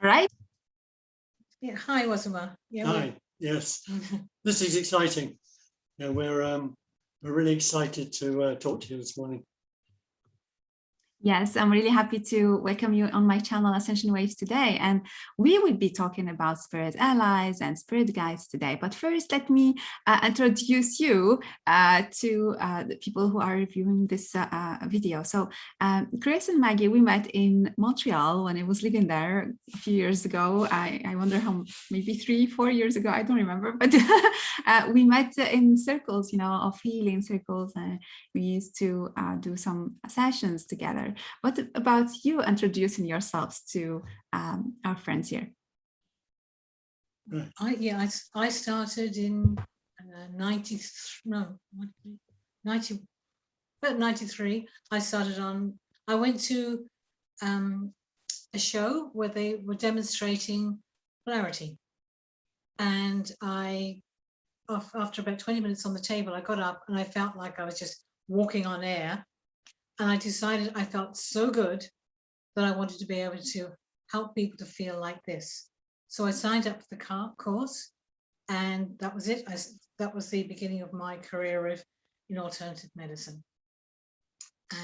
All right. Yeah. Hi, Wasuma. Yeah, hi. Yes, this is exciting. Yeah, we're really excited to talk to you this morning. Yes, I'm really happy to welcome you on my channel Ascension Waves today, and we will be talking about spirit allies and spirit guides today. But first, let me introduce you to the people who are reviewing this video. So Chris and Maggie, we met in Montreal when I was living there a few years ago. I wonder how, maybe 3-4 years ago, I don't remember, but we met in circles, of healing circles, and we used to do some sessions together. What about you introducing yourselves to our friends here? I started in 93. I went to a show where they were demonstrating polarity, and after about 20 minutes on the table, I got up and I felt like I was just walking on air. And I decided I felt so good that I wanted to be able to help people to feel like this. So I signed up for the course, and that was it. That was the beginning of my career in alternative medicine.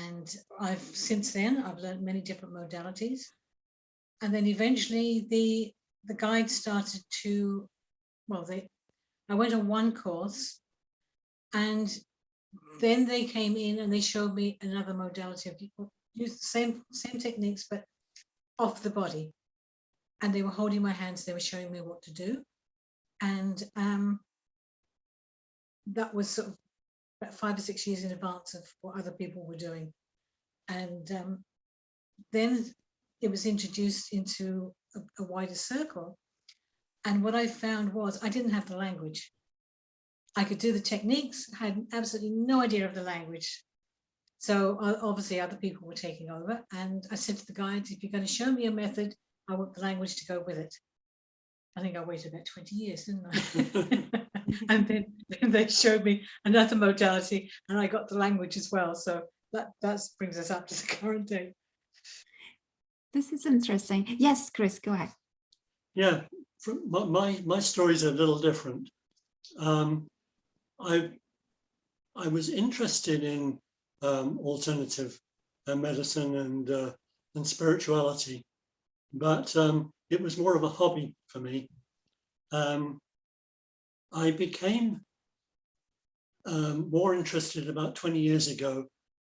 And since then I've learned many different modalities. And then eventually the guide started to, I went on one course, and then they came in and they showed me another modality of people use the same techniques, but off the body. And they were holding my hands, they were showing me what to do. And that was sort of about 5 or 6 years in advance of what other people were doing. And then it was introduced into a wider circle. And what I found was I didn't have the language. I could do the techniques, had absolutely no idea of the language. So obviously other people were taking over. And I said to the guides, if you're going to show me a method, I want the language to go with it. I think I waited about 20 years, didn't I? And then they showed me another modality and I got the language as well. So that brings us up to the current day. This is interesting. Yes, Chris, go ahead. Yeah, my story is a little different. I was interested in alternative medicine and spirituality, but it was more of a hobby for me. I became more interested about 20 years ago,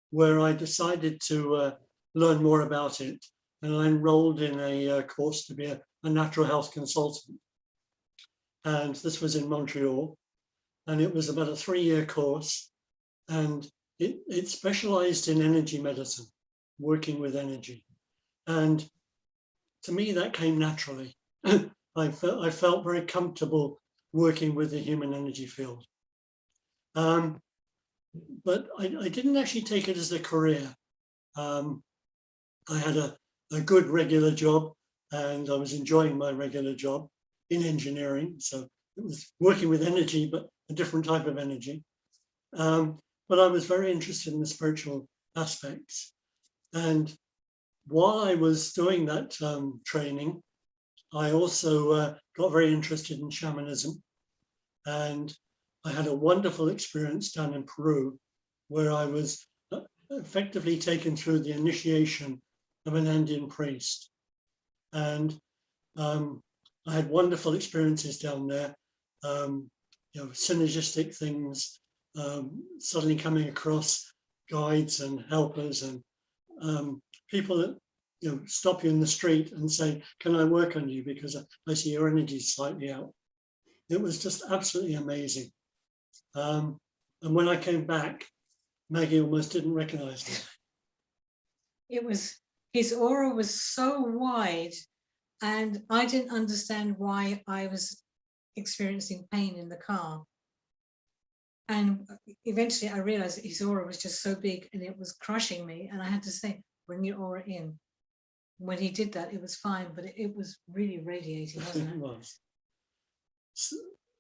where I decided to learn more about it, and I enrolled in a course to be a natural health consultant. And this was in Montreal, and it was about a 3-year course, and it specialized in energy medicine, working with energy. And to me, that came naturally. I felt very comfortable working with the human energy field. But I didn't actually take it as a career. I had a good regular job, and I was enjoying my regular job in engineering. So it was working with energy, but a different type of energy. But I was very interested in the spiritual aspects. And while I was doing that training, I also got very interested in shamanism. And I had a wonderful experience down in Peru, where I was effectively taken through the initiation of an Andean priest. And I had wonderful experiences down there, synergistic things, suddenly coming across guides and helpers and people that stop you in the street and say, can I work on you because I see your energy is slightly out. It was just absolutely amazing. And when I came back, Maggie almost didn't recognize me. His aura was so wide, and I didn't understand why I was experiencing pain in the car. And eventually I realized that his aura was just so big and it was crushing me. And I had to say, bring your aura in. When he did that, it was fine, but it was really radiating, wasn't it? It was.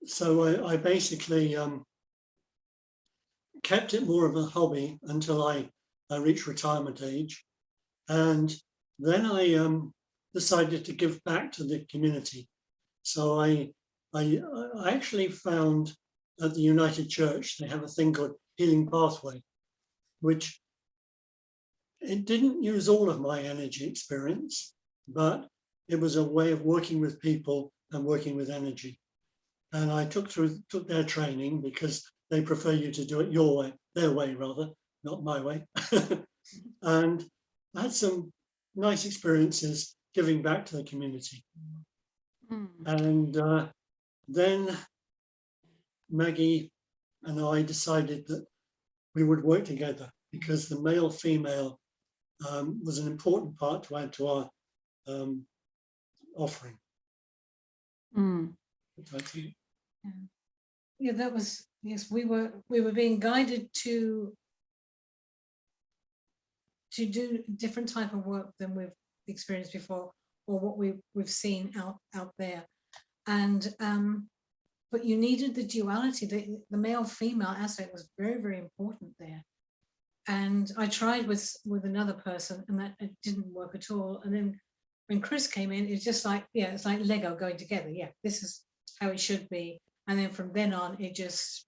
So I basically kept it more of a hobby until I reached retirement age. And then I decided to give back to the community. So I actually found at the United Church, they have a thing called Healing Pathway, which it didn't use all of my energy experience, but it was a way of working with people and working with energy. And I took their training because they prefer you to do it your way, their way rather, not my way. And I had some nice experiences giving back to the community. Mm. And then Maggie and I decided that we would work together because the male-female was an important part to add to our offering. Mm. Yeah, that was, yes, we were being guided to do different type of work than we've experienced before, or what we've seen out there. And but you needed the duality, the male-female aspect was very, very important there. And I tried with another person, and that it didn't work at all. And then when Chris came in, it's just like, yeah, it's like Lego going together. Yeah, this is how it should be. And then from then on, it just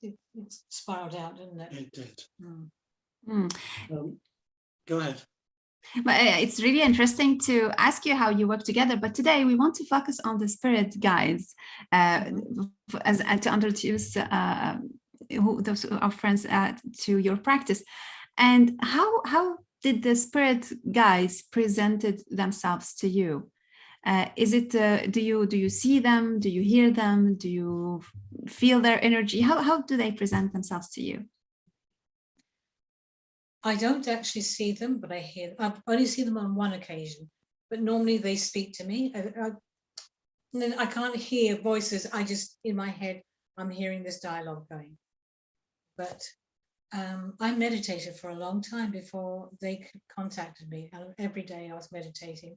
it spiraled out, didn't it? It did. Mm. Mm. Go ahead. But it's really interesting to ask you how you work together. But today we want to focus on the spirit guides, as to introduce those our friends to your practice. And how did the spirit guides presented themselves to you? Is it do you see them? Do you hear them? Do you feel their energy? How do they present themselves to you? I don't actually see them, but I hear. I've only seen them on one occasion, but normally they speak to me. And then I can't hear voices. I just, in my head, I'm hearing this dialogue going. But I meditated for a long time before they contacted me. And every day I was meditating.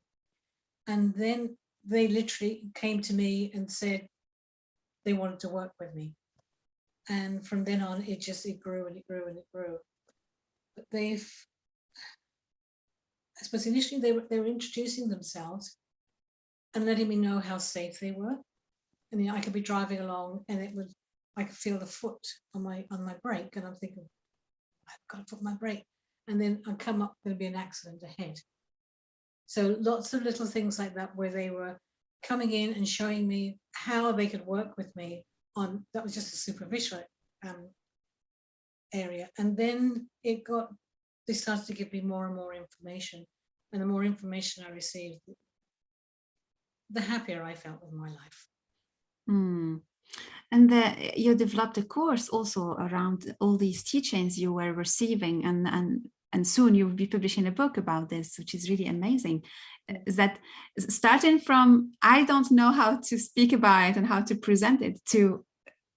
And then they literally came to me and said they wanted to work with me. And from then on, it grew and it grew and it grew. But I suppose initially they were introducing themselves and letting me know how safe they were. And I could be driving along and I could feel the foot on my brake, and I'm thinking, I've got to put my brake. And then I'd come up, there'd be an accident ahead. So lots of little things like that, where they were coming in and showing me how they could work with me that was just a superficial area. And then they started to give me more and more information. And the more information I received, the happier I felt with my life. Mm. And you developed a course also around all these teachings you were receiving, and soon you will be publishing a book about this, which is really amazing. Is that starting from, I don't know how to speak about it and how to present it, to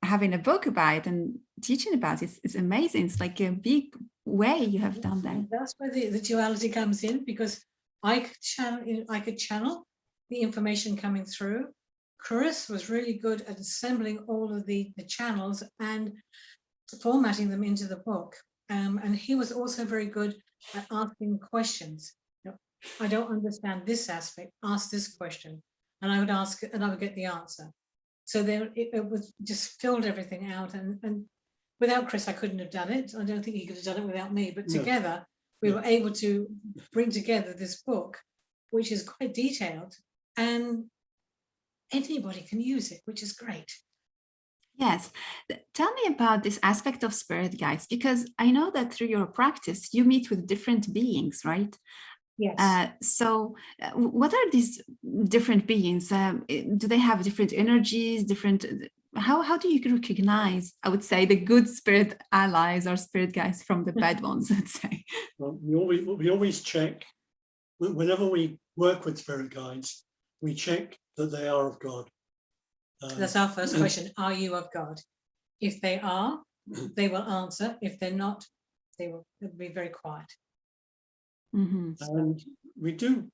having a book about it and teaching about it is amazing. It's like a big way you have done that. That's where the duality comes in, because I could channel the information coming through. Chris was really good at assembling all of the channels and formatting them into the book. And he was also very good at asking questions. I don't understand this aspect, ask this question. And I would ask it and I would get the answer. So then it was just filled everything out. And without Chris, I couldn't have done it. I don't think he could have done it without me. But together, we were able to bring together this book, which is quite detailed. And anybody can use it, which is great. Yes. Tell me about this aspect of spirit guides, because I know that through your practice, you meet with different beings, right? Yes. So what are these different beings? Do they have different energies, how do you recognize, I would say, the good spirit allies or spirit guides from the bad ones, let's say? Well, we always check, whenever we work with spirit guides, we check that they are of God. That's our first question. Are you of God? If they are, they will answer. If they're not, they will be very quiet. Mm-hmm. And we do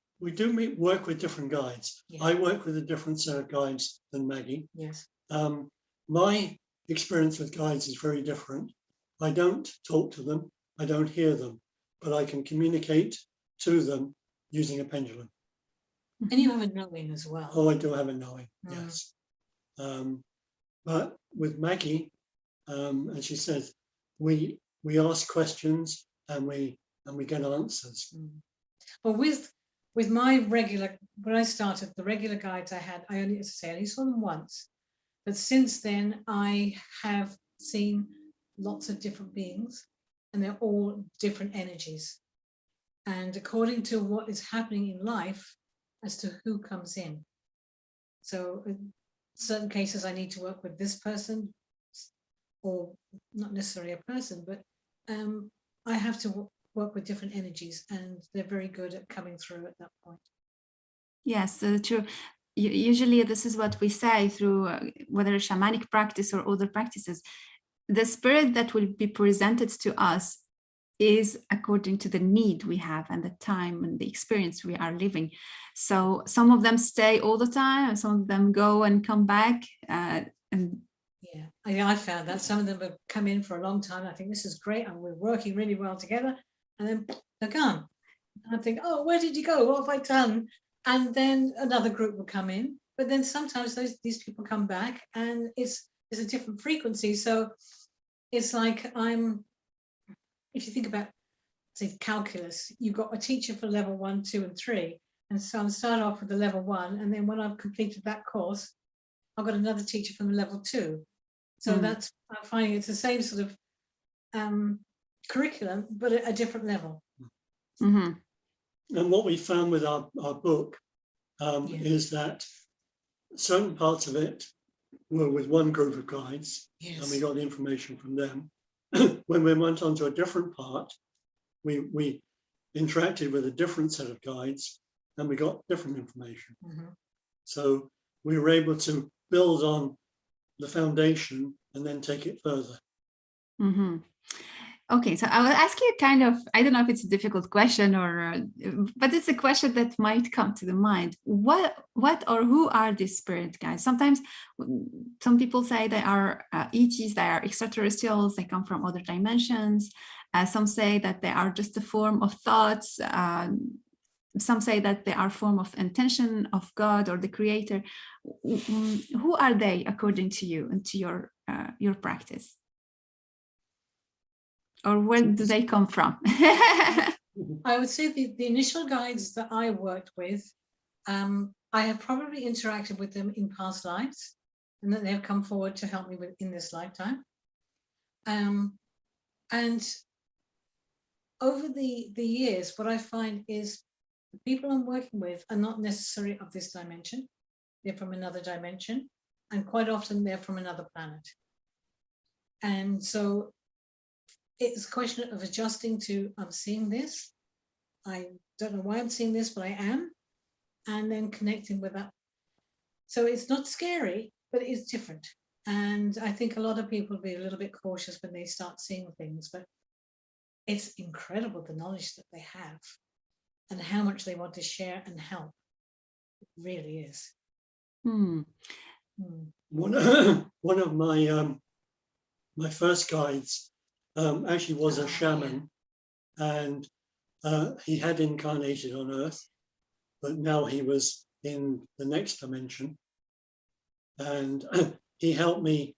work with different guides. Yeah. I work with a different set of guides than Maggie. Yes. My experience with guides is very different. I don't talk to them, I don't hear them, but I can communicate to them using a pendulum. And you have a knowing as well. Oh, I do have a knowing, yes. But with Maggie, and she says, we ask questions and we get answers. Well, with my regular, when I started, the regular guides I had, I only saw them once. But since then, I have seen lots of different beings, and they're all different energies. And according to what is happening in life, as to who comes in. So in certain cases, I need to work with this person, or not necessarily a person, but I have to work with different energies, and they're very good at coming through at that point. Yes, true. Usually this is what we say through whether a shamanic practice or other practices. The spirit that will be presented to us is according to the need we have and the time and the experience we are living. So some of them stay all the time, and some of them go and come back. And yeah, I found that some of them have come in for a long time. I think this is great, and we're working really well together, and then they're gone. And I think, oh, where did you go? What have I done? And then another group will come in, but then sometimes these people come back, and it's a different frequency. So it's like if you think about, say, calculus, you've got a teacher for level 1, 2, and 3. And so I'm start off with the level 1, and then when I've completed that course, I've got another teacher from the level 2. So that's, I'm finding it's the same sort of curriculum, but at a different level. mm-hmm. And what we found with our book is that certain parts of it were with one group of guides, and we got the information from them. When we went on to a different part, we interacted with a different set of guides, and we got different information. So we were able to build on the foundation and then take it further. Okay, so I will ask you kind of, I don't know if it's a difficult question or, but it's a question that might come to the mind. What or who are these spirit guides? Sometimes some people say they are ETs, they are extraterrestrials, they come from other dimensions. Some say that they are just a form of thoughts. Some say that they are a form of intention of God or the creator. Who are they according to you and to your practice? Or where do they come from? I would say the initial guides that I worked with, I have probably interacted with them in past lives, and that they have come forward to help me in this lifetime. And over the years, what I find is the people I'm working with are not necessarily of this dimension. They're from another dimension, and quite often they're from another planet. And so it's a question of adjusting to, I'm seeing this. I don't know why I'm seeing this, but I am. And then connecting with that. So it's not scary, but it's different. And I think a lot of people will be a little bit cautious when they start seeing things, but it's incredible the knowledge that they have and how much they want to share and help. It really is. One of my first guides actually was a shaman, and he had incarnated on Earth, but now he was in the next dimension, and he helped me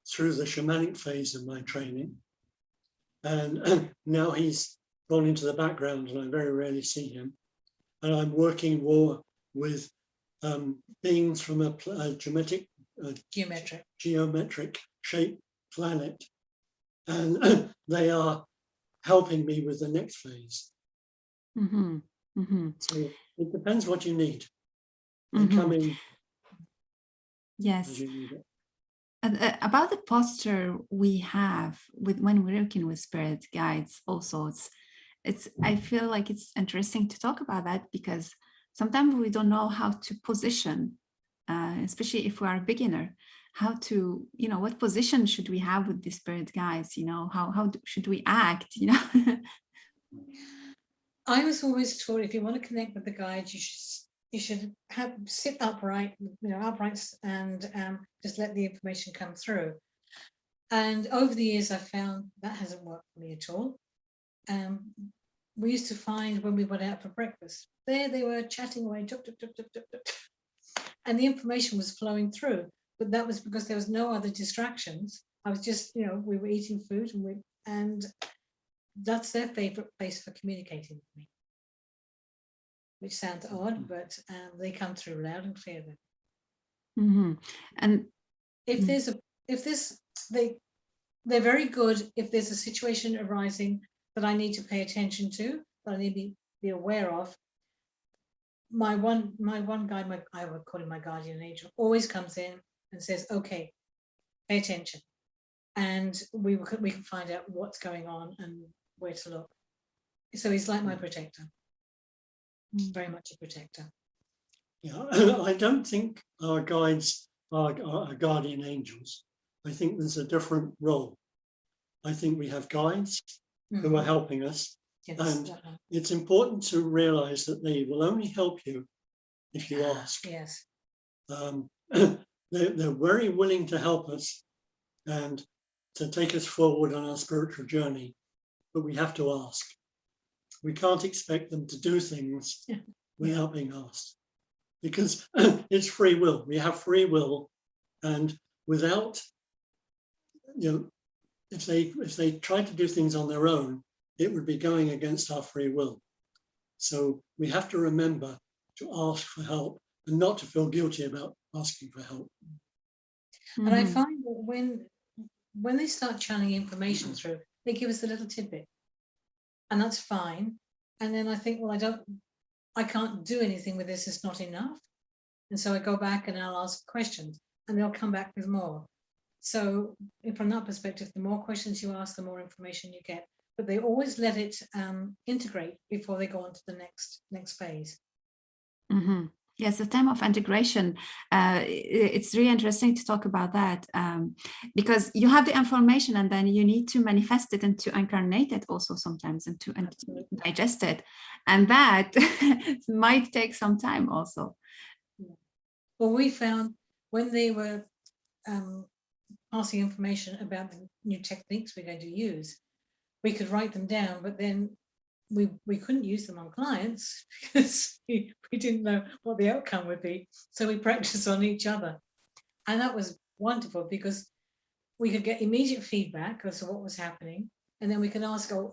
through the shamanic phase of my training, and now he's gone into the background and I very rarely see him, and I'm working more with beings from a geometric shaped planet, and they are helping me with the next phase. So it depends what you need. They come in. Yes. As you need it. About the posture we have when we're working with spirit guides, also I feel like it's interesting to talk about that, because sometimes we don't know how to position, especially if we are a beginner. How to, what position should we have with the spirit guides? How should we act? I was always taught, if you want to connect with the guides, you should sit upright, and just let the information come through. And over the years, I found that hasn't worked for me at all. we used to find when we went out for breakfast, there they were chatting away, tuk, tuk, tuk, tuk, tuk, tuk, and the information was flowing through. But that was because there was no other distractions. I was just, we were eating food, and that's their favorite place for communicating with me, which sounds odd, but they come through loud and clear then. Mm-hmm. And they're very good if there's a situation arising that I need to pay attention to, that I need to be aware of. My one guide, I would call him my guardian angel, always comes in and says, okay, pay attention. And we can find out what's going on and where to look. So he's like my protector, very much a protector. Yeah, I don't think our guides are guardian angels. I think there's a different role. I think we have guides who are helping us. Yes, and it's important to realize that they will only help you if you ask. Yes. They're very willing to help us and to take us forward on our spiritual journey, but we have to ask. We can't expect them to do things without being asked, because it's free will. We have free will, and without, if they tried to do things on their own, it would be going against our free will. So we have to remember to ask for help and not to feel guilty about asking for help. And I find that when they start channeling information through, they give us a little tidbit, and that's fine. And then I think, well, I can't do anything with this. It's not enough. And so I go back and I'll ask questions, and they'll come back with more. So from that perspective, the more questions you ask, the more information you get. But they always let it integrate before they go on to the next phase. Mm-hmm. Yes, the time of integration. It's really interesting to talk about that, because you have the information and then you need to manifest it and to incarnate it also sometimes and to digest it. And that might take some time also. Well, we found when they were passing information about the new techniques we're going to use, we could write them down, but then we couldn't use them on clients because we didn't know what the outcome would be. So we practiced on each other. And that was wonderful because we could get immediate feedback as to what was happening. And then we could ask, oh,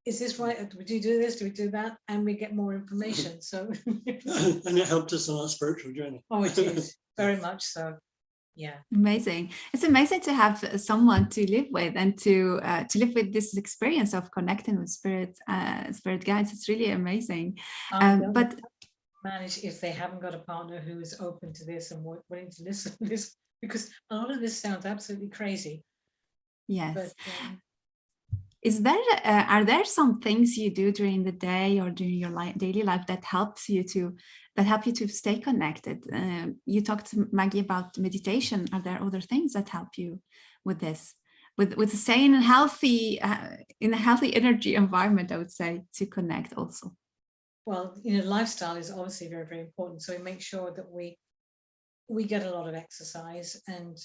is this right? Do we do this? Do we do that? And we get more information. So and it helped us on our spiritual journey. Oh, it is. Very much so. Yeah. Amazing. It's amazing to have someone to live with and to live with this experience of connecting with spirit guides. It's really amazing. But manage if they haven't got a partner who is open to this and willing to listen to this, because a lot of this sounds absolutely crazy. Yes. But, are there some things you do during the day or during your daily life that help you to stay connected? You talked to Maggie about meditation. Are there other things that help you with this, with staying in a healthy energy environment? I would say to connect also. Well, lifestyle is obviously very, very important. So we make sure that we get a lot of exercise and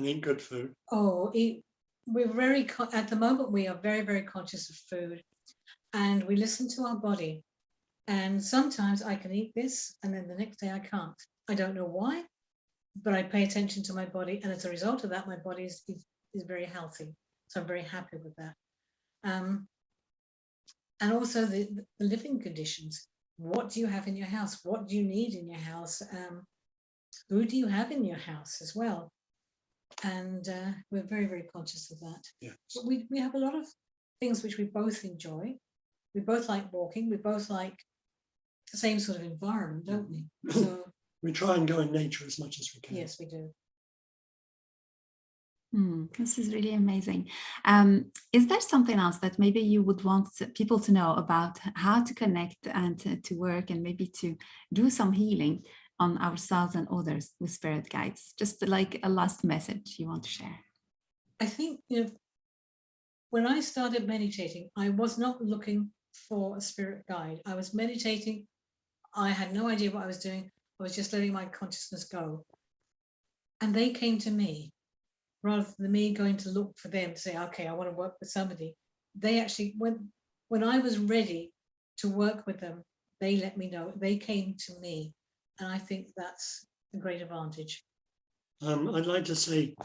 eat good food. We're at the moment we are very, very conscious of food, and we listen to our body. And sometimes I can eat this and then the next day I can't. I don't know why, but I pay attention to my body, and as a result of that, my body is very healthy. So I'm very happy with that. And also the living conditions. What do you have in your house? What do you need in your house? Who do you have in your house as well? And we're very, very conscious of that. Yes. But we have a lot of things which we both enjoy. We both like walking. We both like the same sort of environment, don't we? So we try and go in nature as much as we can. Yes, we do. This is really amazing. Is there something else that maybe you would want people to know about how to connect and to work and maybe to do some healing on ourselves and others with spirit guides? Just like a last message you want to share. I think, when I started meditating, I was not looking for a spirit guide. I was meditating. I had no idea what I was doing. I was just letting my consciousness go. And they came to me. rather than me going to look for them to say, okay, I want to work with somebody. They actually, when I was ready to work with them, they let me know. They came to me. And I think that's a great advantage. I'd like to say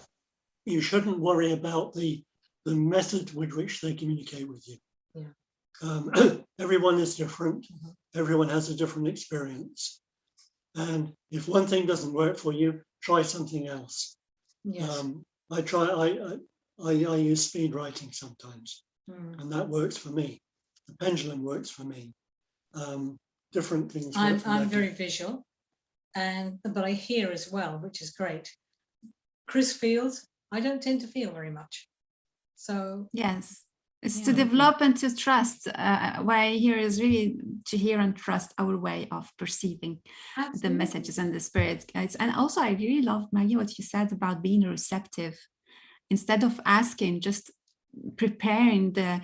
you shouldn't worry about the method with which they communicate with you. Yeah. Everyone is different. Everyone has a different experience. And if one thing doesn't work for you, try something else. Yes. I use speed writing sometimes, and that works for me. The pendulum works for me. Different things. I'm very visual, but I hear as well, which is great. Chris feels. I don't tend to feel very much. So yes, it's to develop and to trust. What I hear is really to hear and trust our way of perceiving the messages and the spirit guides. And also, I really love, Maggie, what you said about being receptive. Instead of asking, just preparing the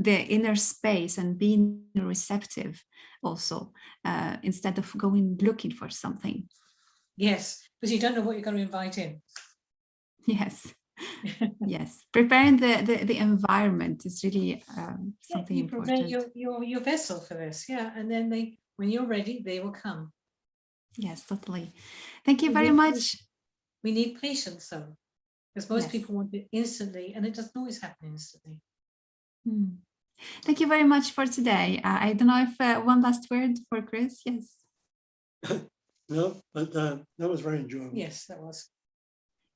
inner space and being receptive also, instead of going looking for something. Yes, because you don't know what you're going to invite in. Yes. Yes, preparing the environment is really something important. You prepare your vessel for this, and then when you're ready, they will come. Yes, totally. Thank you very much. We need patience, though, because most people want it instantly, and it doesn't always happen instantly. Thank you very much for today. I don't know if one last word for Chris. Yes. No, but that was very enjoyable. Yes, that was.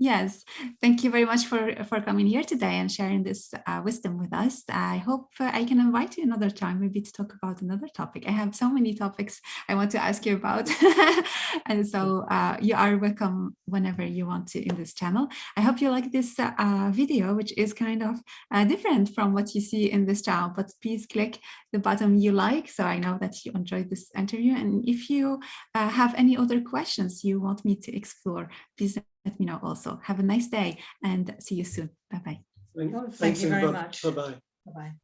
Yes, thank you very much for coming here today and sharing this wisdom with us. I hope I can invite you another time, maybe to talk about another topic. I have so many topics I want to ask you about. And so you are welcome whenever you want to in this channel. I hope you like this video, which is kind of different from what you see in this channel, but please click the button you like, so I know that you enjoyed this interview. And if you have any other questions you want me to explore, please let me know also. Have a nice day and see you soon. Bye-bye. Thank you very much. Bye-bye. Bye-bye.